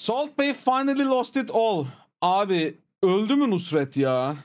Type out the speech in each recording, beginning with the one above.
Salt Bay finally lost it all. Abi öldü mü Nusrat ya?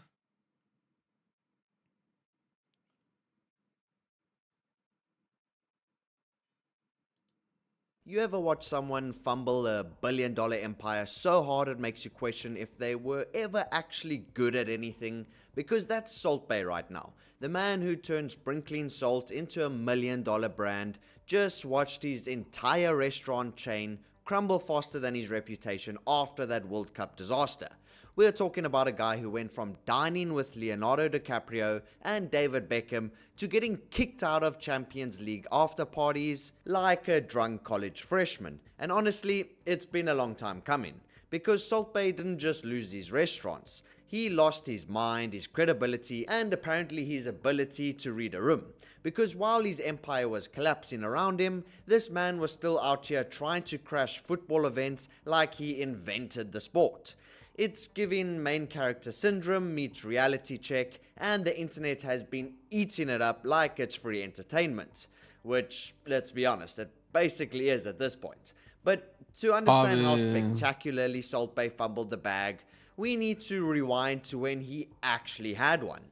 You ever watch someone fumble a billion-dollar empire so hard it makes you question if they were ever actually good at anything? Because that's Salt Bay right now. The man who turned sprinkling salt into a $1 million brand just watched his entire restaurant chain crumble faster than his reputation after that World Cup disaster. We're talking about a guy who went from dining with Leonardo DiCaprio and David Beckham to getting kicked out of Champions League after parties like a drunk college freshman. And honestly, it's been a long time coming, because Salt Bay didn't just lose his restaurants. He lost his mind, his credibility, and apparently his ability to read a room. Because while his empire was collapsing around him, this man was still out here trying to crash football events like he invented the sport. It's giving main character syndrome meets reality check, and the internet has been eating it up like it's free entertainment. Which, let's be honest, it basically is at this point. But to understand how spectacularly Salt Bay fumbled the bag, we need to rewind to when he actually had one.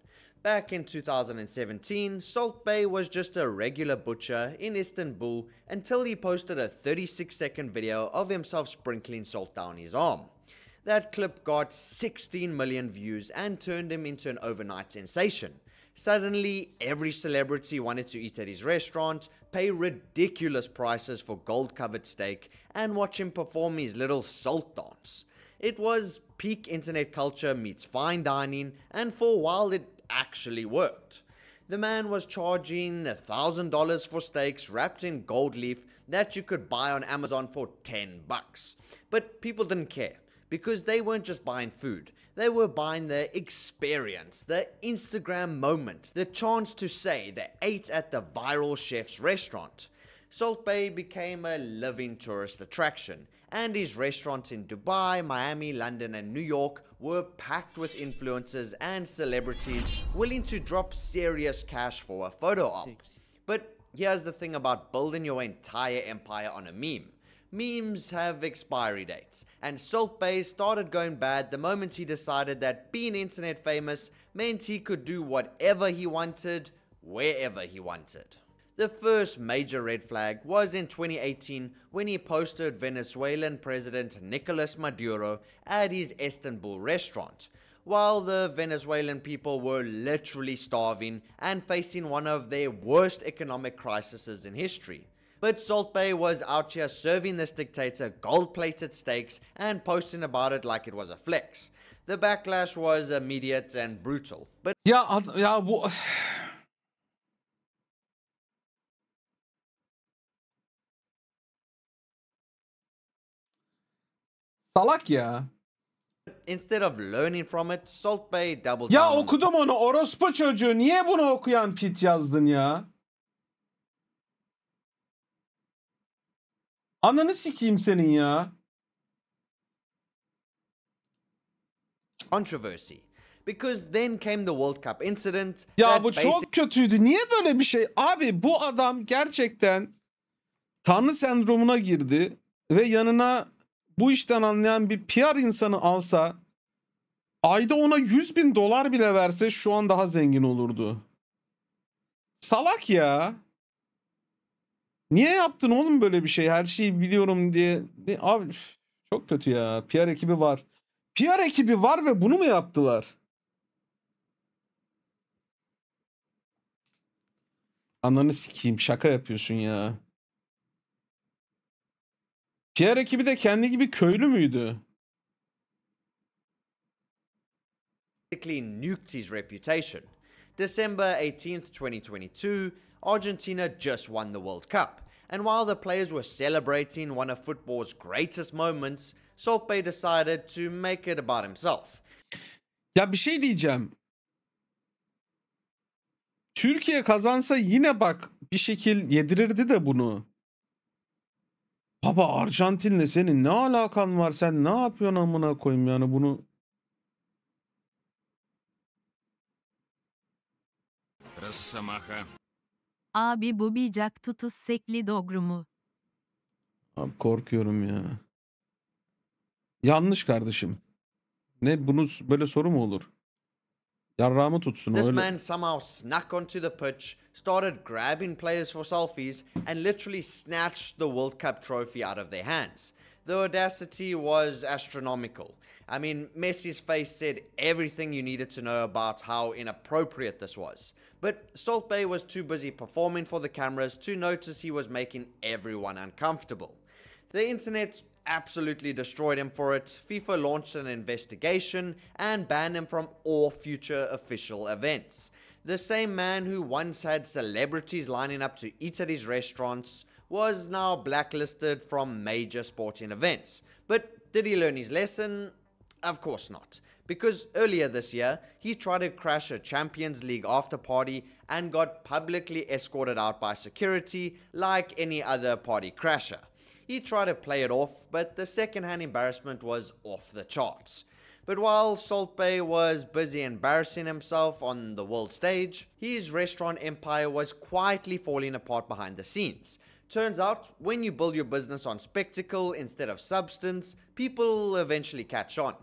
Back in 2017, Salt Bay was just a regular butcher in Istanbul until he posted a 36-second video of himself sprinkling salt down his arm. That clip got 16 million views and turned him into an overnight sensation. Suddenly, every celebrity wanted to eat at his restaurant, pay ridiculous prices for gold-covered steak, and watch him perform his little salt dance. It was peak internet culture meets fine dining, and for a while it actually worked. The man was charging $1,000 for steaks wrapped in gold leaf that you could buy on Amazon for $10. But people didn't care, because they weren't just buying food. They were buying the experience, the Instagram moment, the chance to say they ate at the viral chef's restaurant. Salt Bay became a living tourist attraction, and his restaurants in Dubai, Miami, London, and New York were packed with influencers and celebrities willing to drop serious cash for a photo op. But here's the thing about building your entire empire on a meme. Memes have expiry dates, and Salt Bay started going bad the moment he decided that being internet famous meant he could do whatever he wanted, wherever he wanted. The first major red flag was in 2018 when he posted Venezuelan President Nicolas Maduro at his Istanbul restaurant, while the Venezuelan people were literally starving and facing one of their worst economic crises in history. But Salt Bay was out here serving this dictator gold-plated steaks and posting about it like it was a flex. The backlash was immediate and brutal. But Ya bu salak ya. instead of learning from it, Salt Bay doubled Ya down on okudum onu, orospu çocuğu. Niye bunu okuyan pit yazdın ya? Ananı sikeyim senin ya. controversy. Because then came the World Cup incident. Ya bu çok kötüydü. Niye böyle bir şey? Abi bu adam gerçekten Tanrı sendromuna girdi ve yanına bu işten anlayan bir PR insanı alsa, ayda ona $100.000 bile verse şu an daha zengin olurdu. Salak ya. Niye yaptın oğlum böyle bir şey? Her şeyi biliyorum diye. Abi çok kötü ya. PR ekibi var. PR ekibi var ve bunu mu yaptılar? Ananı sikeyim, şaka yapıyorsun ya. PR ekibi de kendi gibi köylü müydü? nuked his reputation. December 18th, 2022, Argentina just won the World Cup. And while the players were celebrating one of football's greatest moments, Salt Bay decided to make it about himself. Ya bir şey diyeceğim. Türkiye kazansa yine bak bir şekil yedirirdi de bunu. Baba Arjantin'le senin ne alakan var? Sen ne yapıyorsun amına koyayım yani bunu? Abi bu bir caktutus sekli dogrumu. Abi korkuyorum ya. Yanlış kardeşim. Ne bunu böyle soru mu olur? Yarrağımı tutsun This öyle. man somehow snuck onto the pitch, started grabbing players for selfies, and literally snatched the World Cup trophy out of their hands. The audacity was astronomical. I mean, Messi's face said everything you needed to know about how inappropriate this was. But Salt Bae was too busy performing for the cameras to notice he was making everyone uncomfortable. The internet absolutely destroyed him for it. FIFA launched an investigation and banned him from all future official events. The same man who once had celebrities lining up to eat at his restaurants was now blacklisted from major sporting events. But did he learn his lesson? Of course not. Because earlier this year, he tried to crash a Champions League after party and got publicly escorted out by security like any other party crasher. He tried to play it off, but the second-hand embarrassment was off the charts. But while Salt Bae was busy embarrassing himself on the world stage, his restaurant empire was quietly falling apart behind the scenes. Turns out, when you build your business on spectacle instead of substance, people eventually catch on.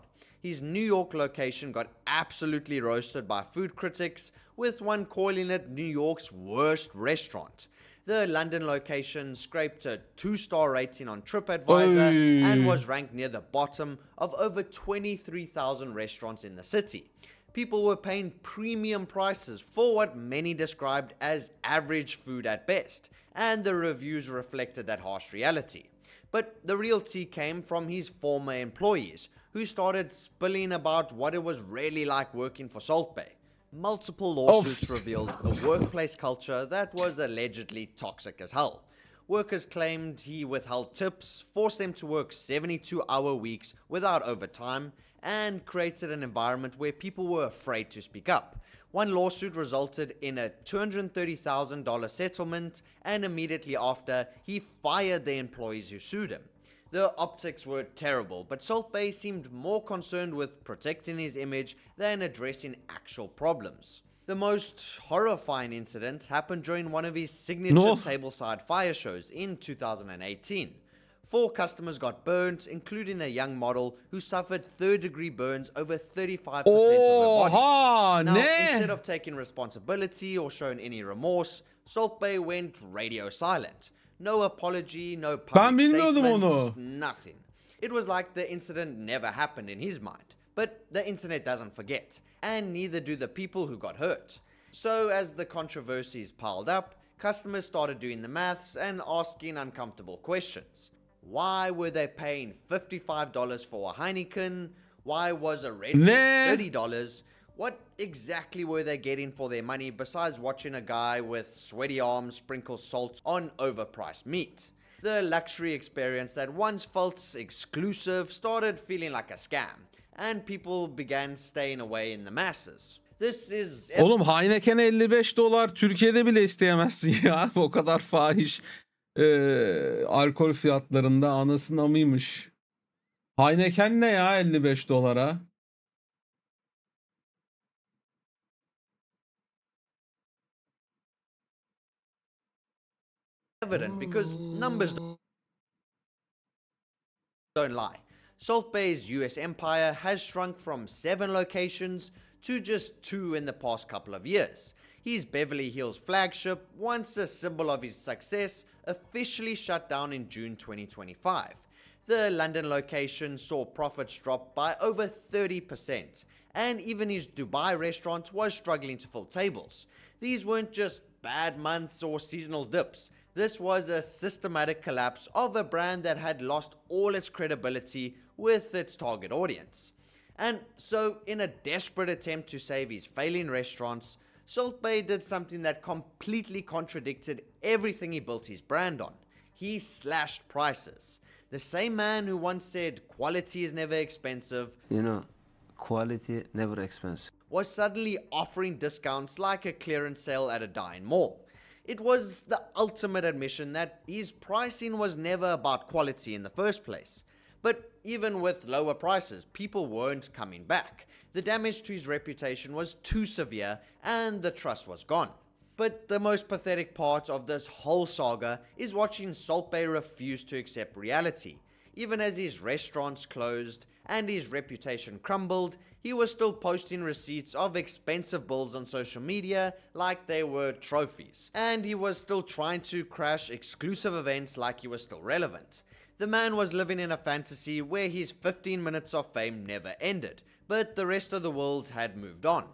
His New York location got absolutely roasted by food critics, with one calling it New York's worst restaurant. The London location scraped a 2-star rating on TripAdvisor and was ranked near the bottom of over 23,000 restaurants in the city. People were paying premium prices for what many described as average food at best, and the reviews reflected that harsh reality. But the real tea came from his former employees, who started spilling about what it was really like working for Salt Bae. Multiple lawsuits revealed a workplace culture that was allegedly toxic as hell. Workers claimed he withheld tips, forced them to work 72-hour weeks without overtime, and created an environment where people were afraid to speak up. One lawsuit resulted in a $230,000 settlement, and immediately after, he fired the employees who sued him. The optics were terrible, but Salt Bae seemed more concerned with protecting his image than addressing actual problems. The most horrifying incident happened during one of his signature tableside fire shows in 2018. 4 customers got burnt, including a young model who suffered third-degree burns over 35% of her body. Now, instead of taking responsibility or showing any remorse, Salt Bae went radio silent. No apology, no public statements, nothing. It was like the incident never happened in his mind. But the internet doesn't forget, and neither do the people who got hurt. So as the controversies piled up, customers started doing the maths and asking uncomfortable questions. Why were they paying $55 for a Heineken? Why was a Red Bull $30? What exactly were they getting for their money besides watching a guy with sweaty arms sprinkle salt on overpriced meat? The luxury experience that once felt exclusive started feeling like a scam, and people began staying away in the masses. This is... Oğlum Heineken $55 Türkiye'de bile isteyemezsin ya. O kadar fahiş alkol fiyatlarında anasının amıymış. Heineken ne ya $55? Evident because numbers don't lie. Salt Bae's US empire has shrunk from 7 locations to just 2 in the past couple of years. His Beverly Hills flagship, once a symbol of his success, officially shut down in June 2025. The London location saw profits drop by over 30%, and even his Dubai restaurant was struggling to fill tables. These weren't just bad months or seasonal dips. This was a systematic collapse of a brand that had lost all its credibility with its target audience. And so, in a desperate attempt to save his failing restaurants, Salt Bae did something that completely contradicted everything he built his brand on. He slashed prices. The same man who once said quality is never expensive, quality never expensive, was suddenly offering discounts like a clearance sale at a dying mall. It was the ultimate admission that his pricing was never about quality in the first place. But even with lower prices, people weren't coming back. The damage to his reputation was too severe and the trust was gone. But the most pathetic part of this whole saga is watching Salt Bae refuse to accept reality. Even as his restaurants closed and his reputation crumbled, he was still posting receipts of expensive bills on social media like they were trophies. And he was still trying to crash exclusive events like he was still relevant. The man was living in a fantasy where his 15 minutes of fame never ended, but the rest of the world had moved on.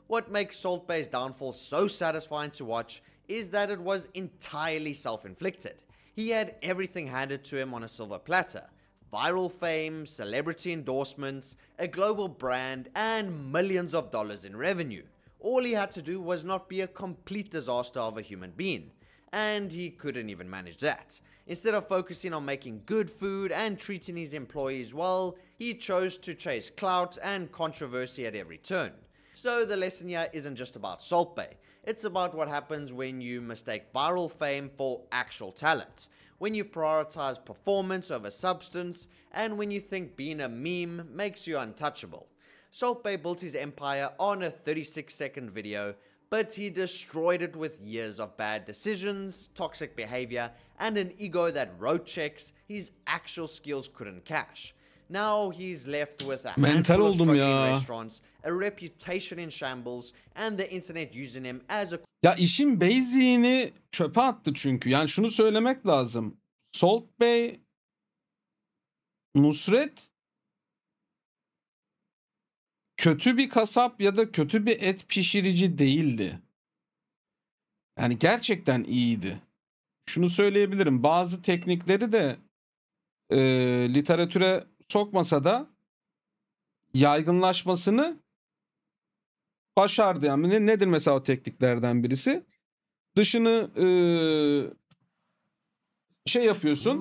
What makes Salt Bae's downfall so satisfying to watch is that it was entirely self-inflicted. He had everything handed to him on a silver platter. Viral fame, celebrity endorsements, a global brand, and millions of dollars in revenue. All he had to do was not be a complete disaster of a human being. And he couldn't even manage that. Instead of focusing on making good food and treating his employees well, he chose to chase clout and controversy at every turn. So the lesson here isn't just about Salt Bae. It's about what happens when you mistake viral fame for actual talent, when you prioritize performance over substance, and when you think being a meme makes you untouchable. Salt Bae built his empire on a 36-second video, but he destroyed it with years of bad decisions, toxic behavior, and an ego that wrote checks his actual skills couldn't cash. Now he's left with a handful of struggling restaurants, a reputation in shambles, and the internet using him as a... Ya işin basic'ini çöpe attı çünkü. Yani şunu söylemek lazım. Salt Bae, Nusrat kötü bir kasap ya da kötü bir et pişirici değildi. Yani gerçekten iyiydi. Şunu söyleyebilirim. Bazı teknikleri de literatüre sokmasa da yaygınlaşmasını başardı. Yani nedir mesela o tekniklerden birisi? Dışını şey yapıyorsun,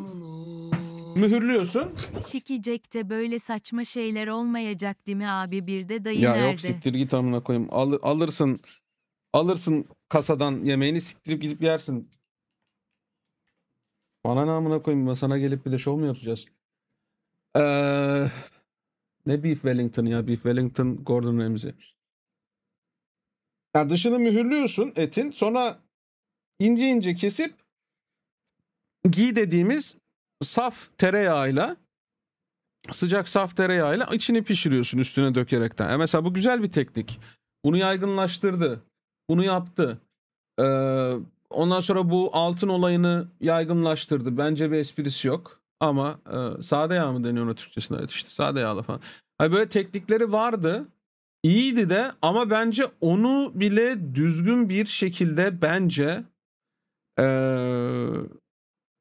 mühürlüyorsun. Şikecek'te böyle saçma şeyler olmayacak değil mi abi? Bir de dayı Ya nerede? yok, siktir git amına koyayım. Alırsın kasadan yemeğini, siktirip gidip yersin. Bana ne amına koyayım, sana gelip bir de şov mu yapacağız? Ne Beef Wellington ya? Beef Wellington, Gordon Ramsay. Ya dışını mühürlüyorsun etin. Sonra ince ince kesip ghee dediğimiz saf tereyağıyla, sıcak saf tereyağıyla içini pişiriyorsun üstüne dökerekten. Mesela bu güzel bir teknik. Bunu yaygınlaştırdı. Bunu yaptı. Ondan sonra bu altın olayını yaygınlaştırdı. Bence bir esprisi yok. Ama sade yağ mı deniyor ona Türkçesinde? Evet işte sade yağla falan. Hani böyle teknikleri vardı. İyiydi de ama bence onu bile düzgün bir şekilde bence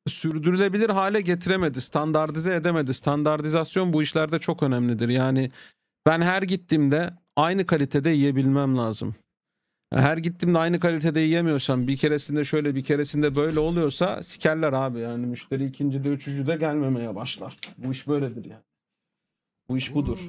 sürdürülebilir hale getiremedi. Standartize edemedi. Standartizasyon bu işlerde çok önemlidir. Yani ben her gittiğimde aynı kalitede yiyebilmem lazım. Her gittiğimde aynı kalitede yiyemiyorsam, bir keresinde şöyle bir keresinde böyle oluyorsa sikerler abi. Yani müşteri ikincide üçüncüde gelmemeye başlar. Bu iş böyledir yani. Bu iş budur.